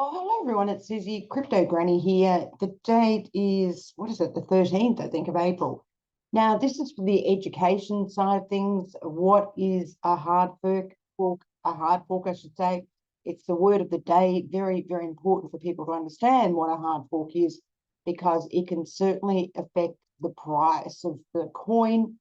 Oh, hello everyone. It's Susie, Crypto Granny here. The date is, what is it? The 13th, I think, of April. Now, this is for the education side of things. What is a hard fork? A hard fork, I should say. It's the word of the day. Very, very important for people to understand what a hard fork is, because it can certainly affect the price of the coin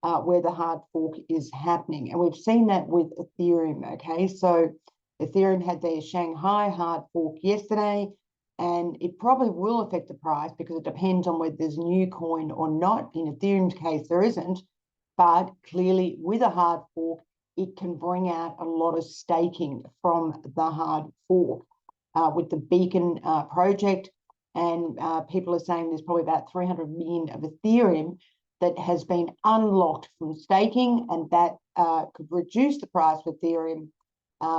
where the hard fork is happening. And we've seen that with Ethereum, okay? So Ethereum had their Shanghai hard fork yesterday, and it probably will affect the price because it depends on whether there's a new coin or not. In Ethereum's case, there isn't, but clearly with a hard fork, it can bring out a lot of staking from the hard fork with the Beacon project. And people are saying there's probably about 300 million of Ethereum that has been unlocked from staking, and that could reduce the price of Ethereum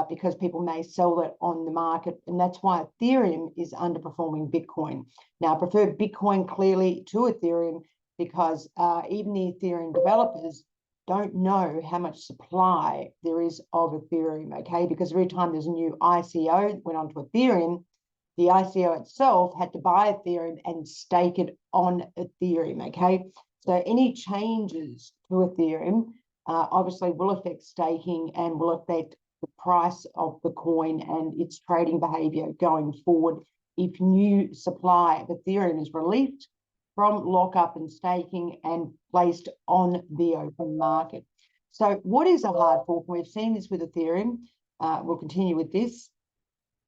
because people may sell it on the market. And that's why Ethereum is underperforming Bitcoin. Now, I prefer Bitcoin clearly to Ethereum because even the Ethereum developers don't know how much supply there is of Ethereum, okay? Because every time there's a new ICO that went onto Ethereum, the ICO itself had to buy Ethereum and stake it on Ethereum, okay? So any changes to Ethereum obviously will affect staking and will affect the price of the coin and its trading behavior going forward if new supply of Ethereum is released from lockup and staking and placed on the open market. So what is a hard fork? We've seen this with Ethereum. We'll continue with this.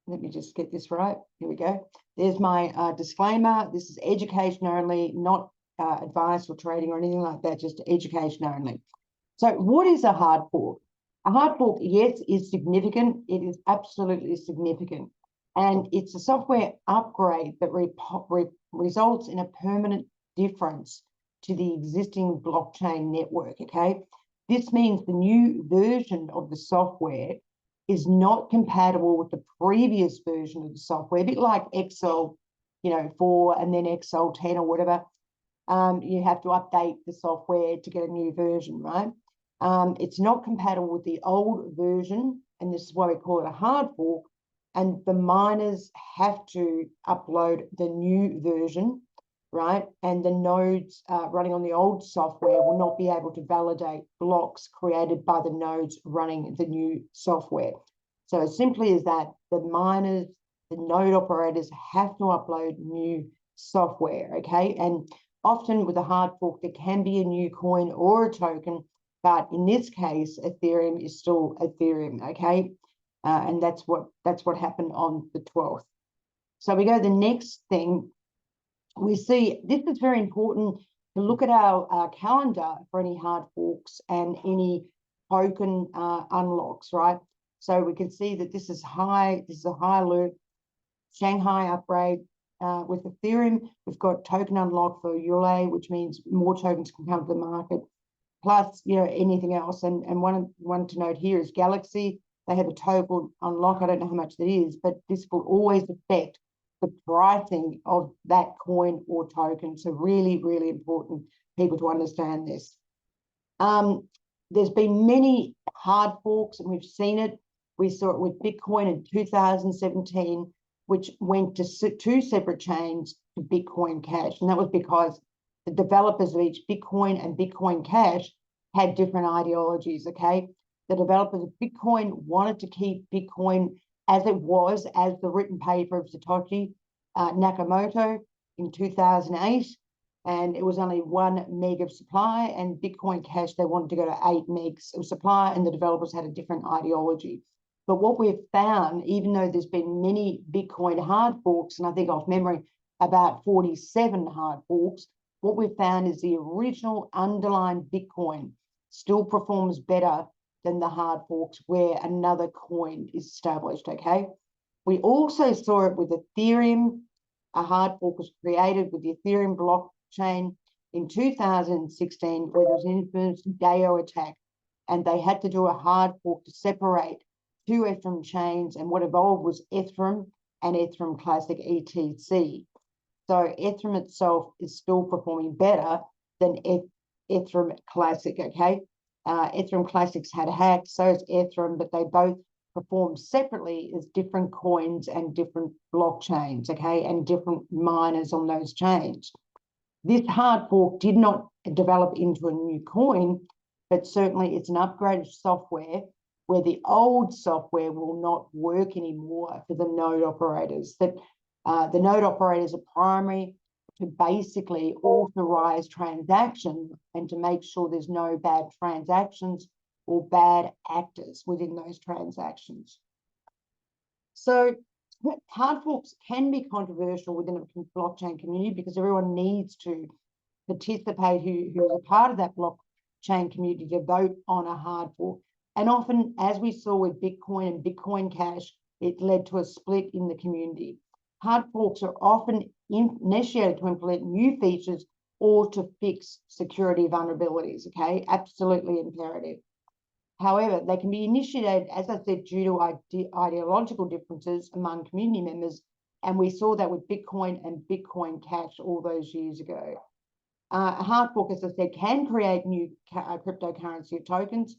Let me just get this right. Here we go. There's my disclaimer. This is education only, not advice or trading or anything like that, just education only. So what is a hard fork? A hard fork, yes, is significant. It is absolutely significant. And it's a software upgrade that results in a permanent difference to the existing blockchain network, okay? This means the new version of the software is not compatible with the previous version of the software, a bit like Excel, 4 and then Excel 10 or whatever. You have to update the software to get a new version, right? It's not compatible with the old version, and this is why we call it a hard fork, and the miners have to upload the new version, right? And the nodes running on the old software will not be able to validate blocks created by the nodes running the new software. So as simply as that, the miners, the node operators have to upload new software, okay? And often with a hard fork, there can be a new coin or a token, but in this case, Ethereum is still Ethereum, okay? And that's what happened on the 12th. So we go to the next thing. We see this is very important to look at our calendar for any hard forks and any token unlocks, right? So we can see that this is high. This is a high alert. Shanghai upgrade. With Ethereum, we've got token unlock for ULA, which means more tokens can come to the market, plus anything else. And one to note here is Galaxy. They have a token unlock. I don't know how much that is, but this will always affect the pricing of that coin or token. So really, really important people to understand this. There's been many hard forks, and we've seen it. We saw it with Bitcoin in 2017, which went to two separate chains to Bitcoin Cash. And that was because the developers of each Bitcoin and Bitcoin Cash had different ideologies, okay? The developers of Bitcoin wanted to keep Bitcoin as it was, as the written paper of Satoshi Nakamoto in 2008. And it was only 1 meg of supply, and Bitcoin Cash, they wanted to go to 8 megs of supply, and the developers had a different ideology. But what we've found, even though there's been many Bitcoin hard forks, and I think off memory, about 47 hard forks, what we've found is the original underlying Bitcoin still performs better than the hard forks where another coin is established, okay? We also saw it with Ethereum. A hard fork was created with the Ethereum blockchain in 2016, where there was an infamous DAO attack, and they had to do a hard fork to separate two Ethereum chains, and what evolved was Ethereum and Ethereum Classic ETC. So Ethereum itself is still performing better than Ethereum Classic, okay? Ethereum Classics had hacks, so is Ethereum, but they both performed separately as different coins and different blockchains, okay, and different miners on those chains. This hard fork did not develop into a new coin, but certainly it's an upgraded software where the old software will not work anymore for the node operators. That the node operators are primary to basically authorize transactions and to make sure there's no bad transactions or bad actors within those transactions. So hard forks can be controversial within a blockchain community because everyone needs to participate who are part of that blockchain community to vote on a hard fork. And often, as we saw with Bitcoin and Bitcoin Cash, it led to a split in the community. Hard forks are often initiated to implement new features or to fix security vulnerabilities, okay? Absolutely imperative. However, they can be initiated, as I said, due to ideological differences among community members, and we saw that with Bitcoin and Bitcoin Cash all those years ago. A hard fork, as I said, can create new cryptocurrency tokens,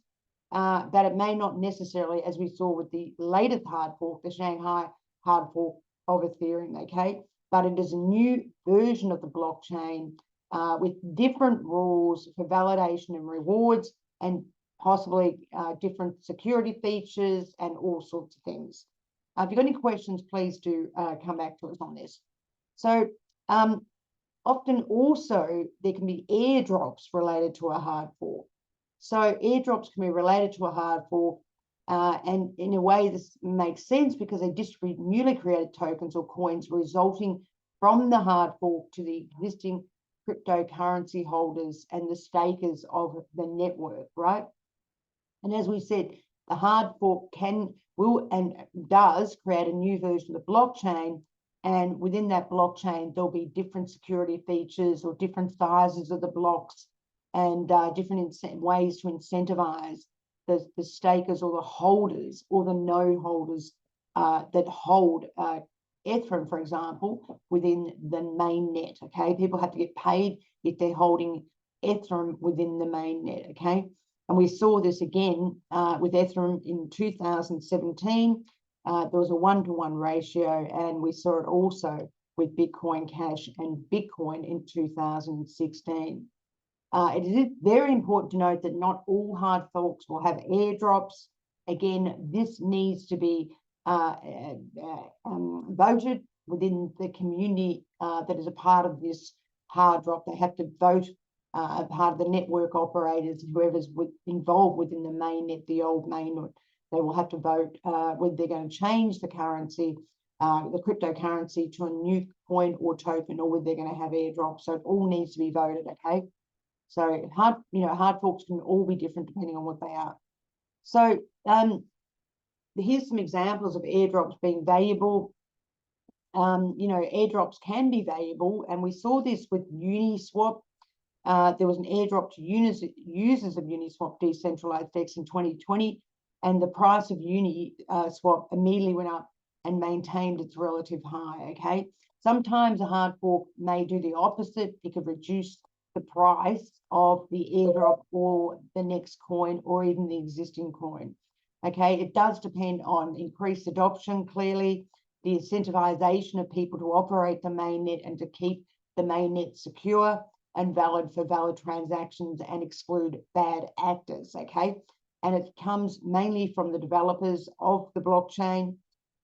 but it may not necessarily, as we saw with the latest hard fork, the Shanghai hard fork of Ethereum, okay? But it is a new version of the blockchain with different rules for validation and rewards, and possibly different security features and all sorts of things. If you've got any questions, please do come back to us on this. So often also there can be airdrops related to a hard fork. So airdrops can be related to a hard fork, and in a way this makes sense because they distribute newly created tokens or coins resulting from the hard fork to the existing cryptocurrency holders and the stakers of the network, right? And as we said, the hard fork will and does create a new version of the blockchain. And within that blockchain, there'll be different security features or different sizes of the blocks and different ways to incentivize the stakers or the holders or the node holders that hold Ethereum, for example, within the main net, okay? People have to get paid if they're holding Ethereum within the main net, okay? And we saw this again with Ethereum in 2017. There was a 1-to-1 ratio, and we saw it also with Bitcoin Cash and Bitcoin in 2016. It is very important to note that not all hard forks will have airdrops. Again, this needs to be voted within the community that is a part of this hard drop. They have to vote a part of the network operators, whoever's involved within the mainnet, the old mainnet. They will have to vote whether they're going to change the currency, the cryptocurrency, to a new coin or token, or whether they're going to have airdrops. So it all needs to be voted, okay? So hard forks can all be different depending on what they are. So here's some examples of airdrops being valuable. Airdrops can be valuable, and we saw this with Uniswap. There was an airdrop to users of Uniswap decentralized DEX in 2020, and the price of Uniswap immediately went up and maintained its relative high, okay? Sometimes a hard fork may do the opposite. It could reduce the price of the airdrop or the next coin or even the existing coin, okay? It does depend on increased adoption, clearly, the incentivization of people to operate the mainnet and to keep the mainnet secure and valid for valid transactions and exclude bad actors, okay? And it comes mainly from the developers of the blockchain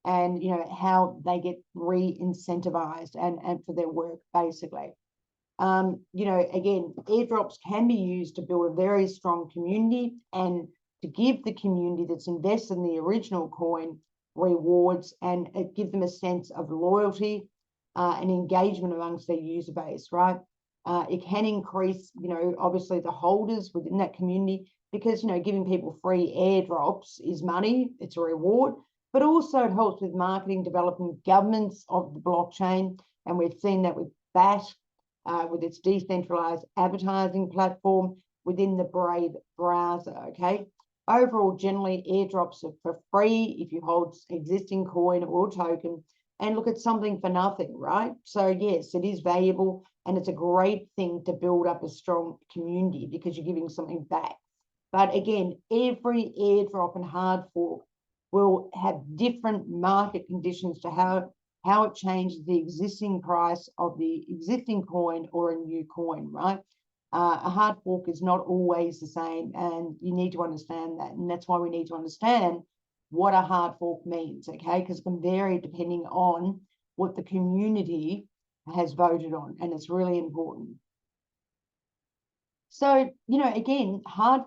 and, how they get re-incentivized and for their work, basically. Again, airdrops can be used to build a very strong community and to give the community that's invested in the original coin rewards, and it gives them a sense of loyalty and engagement amongst their user base, right? It can increase, obviously the holders within that community, because, giving people free airdrops is money, it's a reward, but also it helps with marketing, developing governance of the blockchain. And we've seen that with BAT, with its decentralized advertising platform within the Brave browser, okay? Overall, generally, airdrops are for free if you hold existing coin or token, and look at something for nothing, right? So yes, it is valuable, and it's a great thing to build up a strong community because you're giving something back. But again, every airdrop and hard fork will have different market conditions to how it changes the existing price of the existing coin or a new coin, right? A hard fork is not always the same, and you need to understand that. And that's why we need to understand what a hard fork means, okay? Because it can vary depending on what the community has voted on, and it's really important. So, again, hard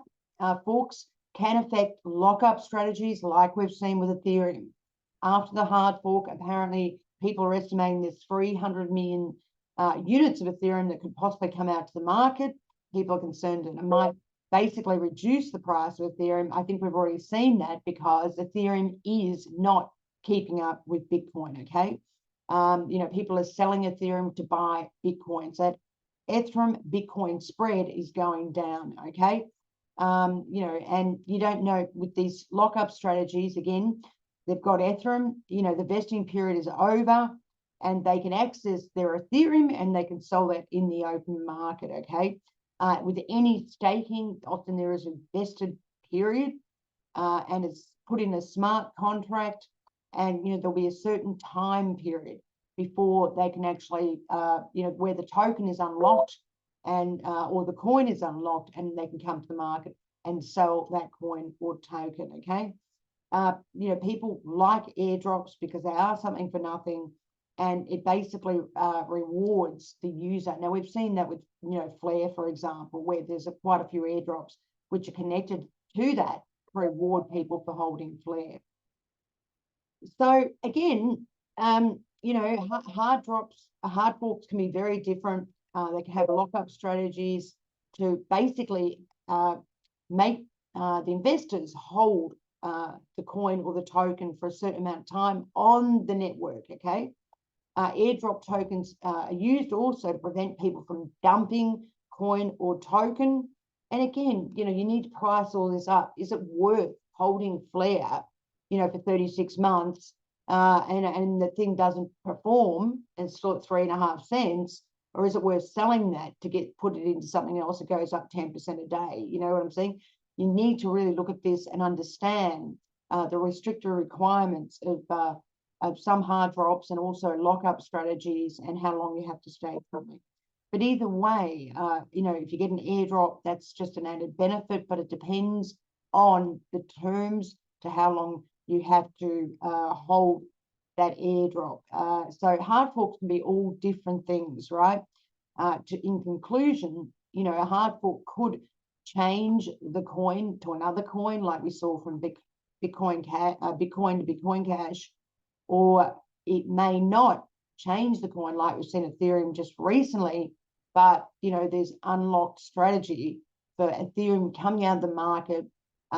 forks can affect lockup strategies like we've seen with Ethereum. After the hard fork, apparently people are estimating there's 300 million units of Ethereum that could possibly come out to the market. People are concerned that it might basically reduce the price of Ethereum. I think we've already seen that because Ethereum is not keeping up with Bitcoin, okay? People are selling Ethereum to buy Bitcoin. So that Ethereum Bitcoin spread is going down, okay? And you don't know with these lockup strategies, again, they've got Ethereum, the vesting period is over and they can access their Ethereum and they can sell that in the open market, okay? With any staking, often there is a vested period and it's put in a smart contract, and there'll be a certain time period before they can actually, where the token is unlocked and or the coin is unlocked, and they can come to the market and sell that coin or token, okay? People like airdrops because they are something for nothing, and it basically rewards the user. Now, we've seen that with, Flare, for example, where there's quite a few airdrops which are connected to that to reward people for holding Flare. So again, hard forks can be very different. They can have lockup strategies to basically make the investors hold the coin or the token for a certain amount of time on the network, okay? Airdrop tokens are used also to prevent people from dumping coin or token. And again, you need to price all this up. Is it worth holding Flare, for 36 months and the thing doesn't perform and it's still at 3.5 cents? Or is it worth selling that to put it into something else that goes up 10% a day? You know what I'm saying? You need to really look at this and understand the restrictor requirements of some hard drops and also lockup strategies and how long you have to stay from it. But either way, if you get an airdrop, that's just an added benefit, but it depends on the terms to how long you have to hold that airdrop. So hard forks can be all different things, right? In conclusion, a hard fork could change the coin to another coin, like we saw from Bitcoin to Bitcoin Cash, or it may not change the coin like we've seen Ethereum just recently, but there's unlocked strategy for Ethereum coming out of the market,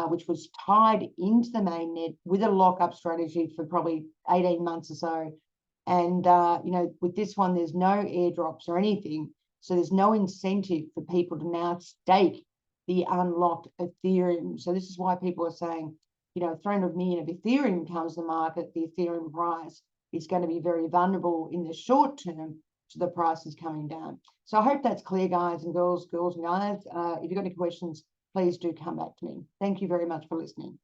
which was tied into the mainnet with a lockup strategy for probably 18 months or so. And with this one, there's no airdrops or anything, so there's no incentive for people to now stake the unlocked Ethereum. So this is why people are saying, 300 million of Ethereum comes to the market, the Ethereum price is going to be very vulnerable in the short term to the prices coming down. So I hope that's clear, guys and girls and guys. If you've got any questions, please do come back to me. Thank you very much for listening.